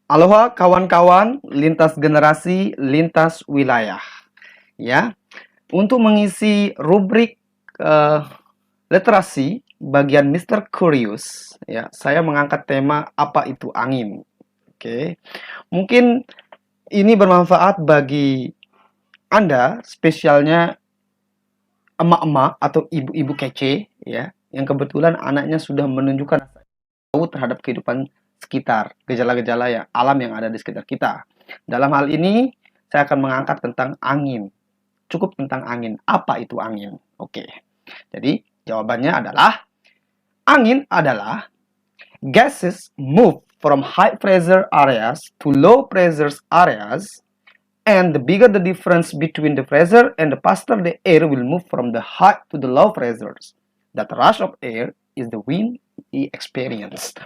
Aloha kawan-kawan, lintas generasi, lintas wilayah. Ya, untuk mengisi rubrik eh, literasi bagian Mister Curious, ya, saya mengangkat tema apa itu angin. Oke, mungkin ini bermanfaat bagi Anda, spesialnya emak-emak atau ibu-ibu kece, ya, yang kebetulan anaknya sudah menunjukkan tahu terhadap kehidupan sekitar, gejala-gejala yang alam yang ada di sekitar kita. Dalam hal ini, saya akan mengangkat tentang angin. Cukup tentang angin. Apa itu angin? Oke. Jadi, jawabannya adalah angin adalah gases move from high pressure areas to low pressure areas, and the bigger the difference between the pressure and the faster the air will move from the high to the low pressures. That rush of air is the wind we experience.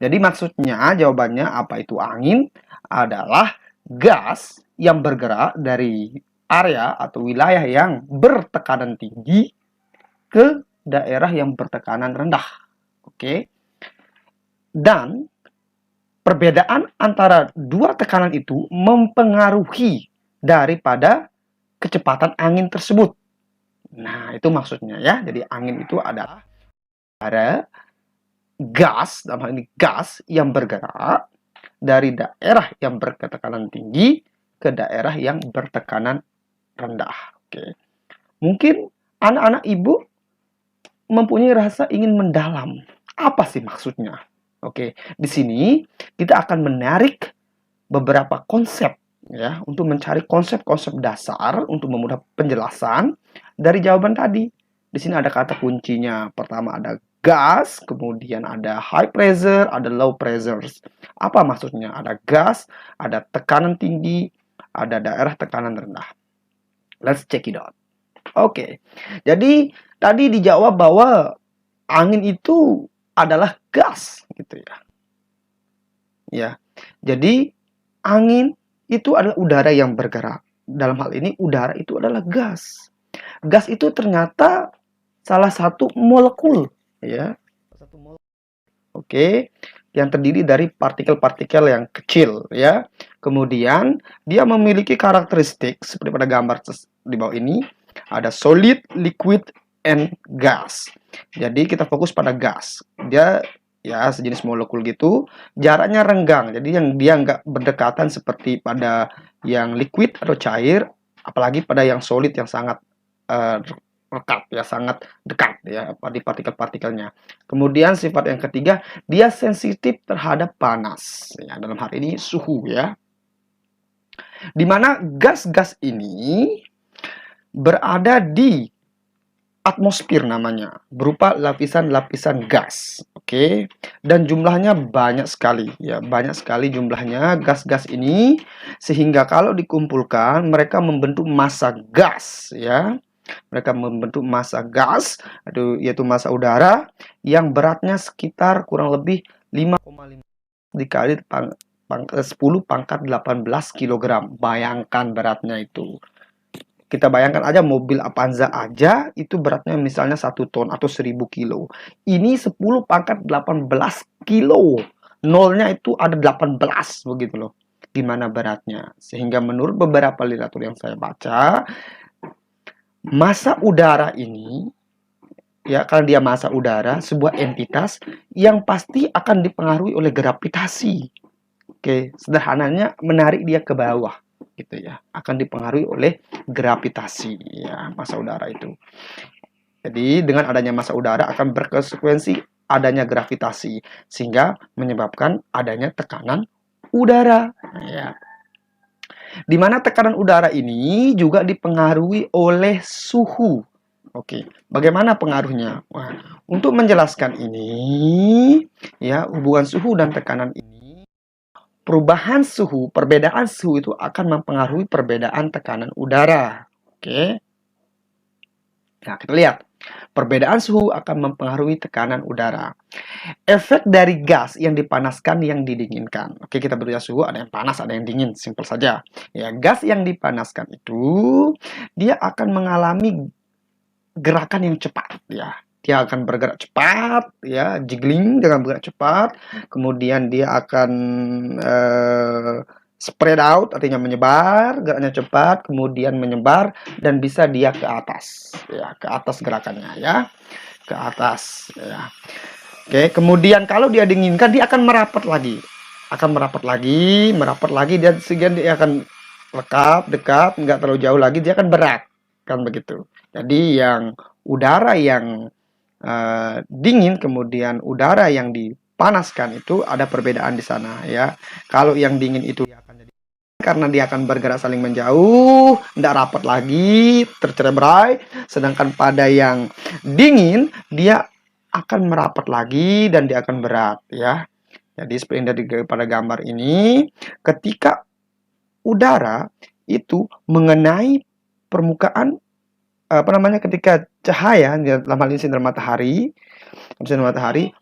Jadi maksudnya jawabannya apa itu angin adalah gas yang bergerak dari area atau wilayah yang bertekanan tinggi ke daerah yang bertekanan rendah. Oke. Dan perbedaan antara dua tekanan itu mempengaruhi daripada kecepatan angin tersebut. Nah, itu maksudnya ya. Jadi angin itu adalah gas, dalam hal ini gas yang bergerak dari daerah yang bertekanan tinggi ke daerah yang bertekanan rendah. Oke. Mungkin anak-anak ibu mempunyai rasa ingin mendalam. Apa sih maksudnya? Oke, di sini kita akan menarik beberapa konsep ya untuk mencari konsep-konsep dasar untuk memudah penjelasan dari jawaban tadi. Di sini ada kata kuncinya. Pertama ada gas, kemudian ada high pressure, ada low pressure. Apa maksudnya? Ada gas, ada tekanan tinggi, ada daerah tekanan rendah. Let's check it out. Oke. Jadi tadi dijawab bahwa angin itu adalah gas gitu ya. Ya. Jadi angin itu adalah udara yang bergerak. Dalam hal ini udara itu adalah gas. Gas itu ternyata salah satu molekul ya. Oke, yang terdiri dari partikel-partikel yang kecil ya. Kemudian dia memiliki karakteristik seperti pada gambar di bawah ini, ada solid, liquid, and gas. Jadi kita fokus pada gas. Dia ya sejenis molekul gitu, jaraknya renggang. Jadi yang dia nggak berdekatan seperti pada yang liquid atau cair, apalagi pada yang solid yang sangat rekat ya, sangat dekat ya pada partikel-partikelnya. Kemudian sifat yang ketiga, dia sensitif terhadap panas. Ya, dalam hal ini suhu ya. Di mana gas-gas ini berada di atmosfer namanya, berupa lapisan-lapisan gas. Oke. Dan jumlahnya banyak sekali ya, banyak sekali jumlahnya gas-gas ini sehingga kalau dikumpulkan mereka membentuk massa gas ya. Mereka membentuk massa gas, yaitu massa udara yang beratnya sekitar kurang lebih 5,5 dikali 10 pangkat 18 kg. Bayangkan beratnya itu. Kita bayangkan aja mobil Avanza aja itu beratnya misalnya 1 ton atau 1000 kilo. Ini 10 pangkat 18 kilo. Nolnya itu ada 18 begitu loh. Gimana beratnya? Sehingga menurut beberapa literatur yang saya baca, massa udara ini ya, karena dia massa udara, sebuah entitas yang pasti akan dipengaruhi oleh gravitasi. Oke, sederhananya menarik dia ke bawah gitu ya, akan dipengaruhi oleh gravitasi ya, massa udara itu. Jadi dengan adanya massa udara akan berkonsekuensi adanya gravitasi sehingga menyebabkan adanya tekanan udara ya. Di mana tekanan udara ini juga dipengaruhi oleh suhu. Oke, bagaimana pengaruhnya? Wah, untuk menjelaskan ini, ya, hubungan suhu dan tekanan ini, perubahan suhu, perbedaan suhu itu akan mempengaruhi perbedaan tekanan udara. Oke. Nah, kita lihat. Perbedaan suhu akan mempengaruhi tekanan udara. Efek dari gas yang dipanaskan yang didinginkan. Oke, kita berbicara suhu, ada yang panas, ada yang dingin, simpel saja. Ya, gas yang dipanaskan itu dia akan mengalami gerakan yang cepat ya. dia akan bergerak cepat, ya, jiggling dengan bergerak cepat. Kemudian dia akan spread out, artinya menyebar, geraknya cepat, kemudian menyebar dan bisa dia ke atas, ya, ke atas gerakannya, ya, ke atas, ya. Oke, kemudian kalau dia dinginkan, dia akan merapat lagi, merapat lagi, dan sehingga dia akan lekat, dekat, nggak terlalu jauh lagi, dia akan berat, kan begitu. Jadi yang udara yang dingin, kemudian udara yang dipanaskan itu ada perbedaan di sana, ya. Kalau yang dingin itu akan jadi karena dia akan bergerak saling menjauh, tidak rapat lagi, tercerai-berai. Sedangkan pada yang dingin, dia akan merapat lagi dan dia akan berat, ya. Jadi seperti yang dari pada gambar ini, ketika udara itu mengenai permukaan, ketika cahaya dalam hal ini sinar matahari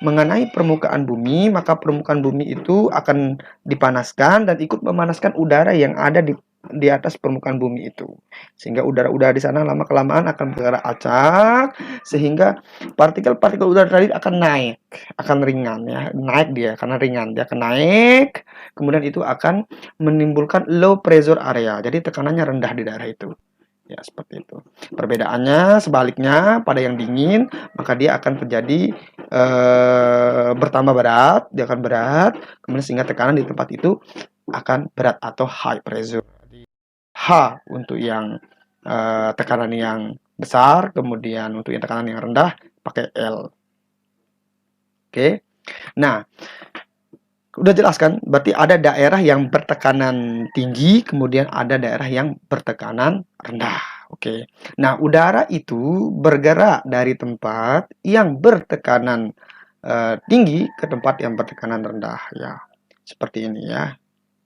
mengenai permukaan bumi, maka permukaan bumi itu akan dipanaskan dan ikut memanaskan udara yang ada di atas permukaan bumi itu, sehingga udara-udara di sana lama-kelamaan akan bergerak acak, sehingga partikel-partikel udara tadi akan naik, akan ringan, ya, naik dia karena ringan, dia akan naik, kemudian itu akan menimbulkan low pressure area, jadi tekanannya rendah di daerah itu. Ya, seperti itu. Perbedaannya sebaliknya, pada yang dingin, maka dia akan terjadi bertambah berat, dia akan berat, kemudian sehingga tekanan di tempat itu akan berat atau high pressure. H untuk yang tekanan yang besar, kemudian untuk yang tekanan yang rendah pakai L. Oke. Nah, udah jelas kan? Berarti ada daerah yang bertekanan tinggi, kemudian ada daerah yang bertekanan rendah. Oke. Nah, udara itu bergerak dari tempat yang bertekanan tinggi ke tempat yang bertekanan rendah, ya. Seperti ini, ya.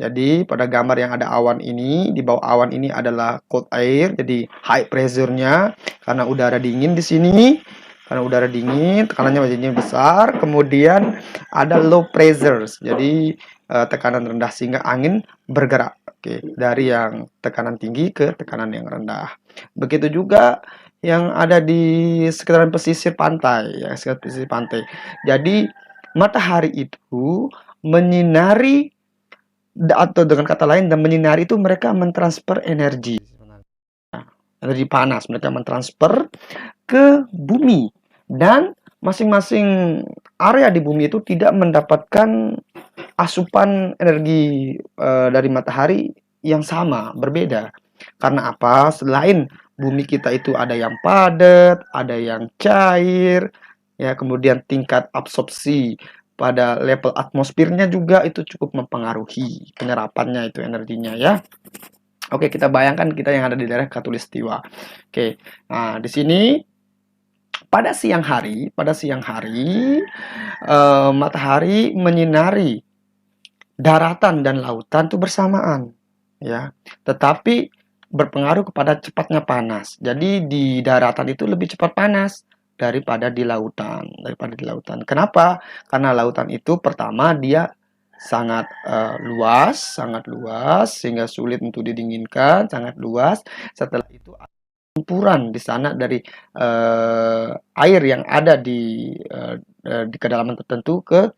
Jadi pada gambar yang ada awan ini, di bawah awan ini adalah cold air, jadi high pressure-nya karena udara dingin di sini. Karena udara dingin, tekanannya menjadi besar, kemudian ada low pressures, jadi tekanan rendah sehingga angin bergerak, oke, dari yang tekanan tinggi ke tekanan yang rendah. Begitu juga yang ada di sekitaran pesisir pantai, ya, sekitar pesisir pantai. Jadi matahari itu menyinari, atau dengan kata lain, dan menyinari itu mereka mentransfer energi, energi panas, mereka mentransfer ke bumi, dan masing-masing area di bumi itu tidak mendapatkan asupan energi dari matahari yang sama, berbeda. Karena apa? Selain bumi kita itu ada yang padat, ada yang cair, ya, kemudian tingkat absorpsi pada level atmosfernya juga itu cukup mempengaruhi penyerapannya itu energinya, ya. Oke, kita bayangkan kita yang ada di daerah Khatulistiwa. Oke, nah di sini pada siang hari matahari menyinari daratan dan lautan itu bersamaan, ya. Tetapi berpengaruh kepada cepatnya panas. Jadi di daratan itu lebih cepat panas daripada di lautan, Kenapa? Karena lautan itu pertama dia sangat luas, sehingga sulit untuk didinginkan, sangat luas. Setelah itu campuran di sana dari air yang ada di kedalaman tertentu ke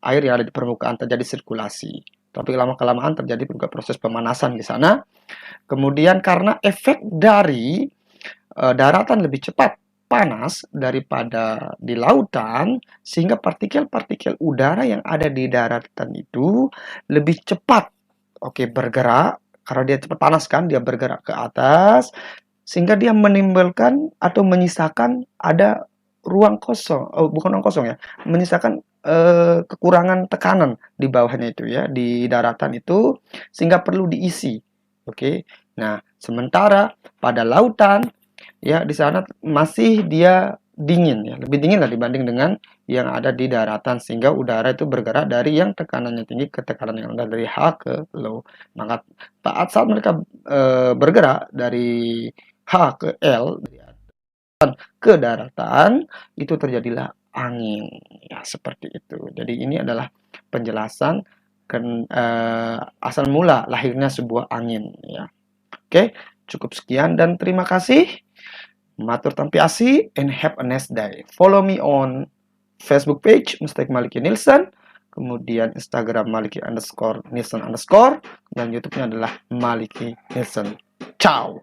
air yang ada di permukaan, terjadi sirkulasi. Tapi lama-kelamaan terjadi juga proses pemanasan di sana. Kemudian karena efek dari daratan lebih cepat panas daripada di lautan, sehingga partikel-partikel udara yang ada di daratan itu lebih cepat, bergerak. Karena dia cepat panas kan, dia bergerak ke atas, sehingga dia menimbulkan atau menyisakan ada ruang kosong, bukan ruang kosong, ya, menyisakan kekurangan tekanan di bawahnya itu, ya, di daratan itu, sehingga perlu diisi. Oke. Nah, sementara pada lautan, ya, di sana masih dia dingin, ya, lebih dingin lah dibanding dengan yang ada di daratan, sehingga udara itu bergerak dari yang tekanannya tinggi ke tekanan yang rendah, dari high ke low. Maka saat mereka bergerak dari H ke L, ke daratan, itu terjadilah angin, ya, seperti itu. Jadi ini adalah penjelasan asal mula lahirnya sebuah angin, ya. Oke, cukup sekian dan terima kasih. Matur tampi asih and have a nice day. Follow me on Facebook page Mustaq Maliki Nilsson, kemudian Instagram Maliki_Nilsson_, dan YouTube-nya adalah Maliki Nilsson. Ciao.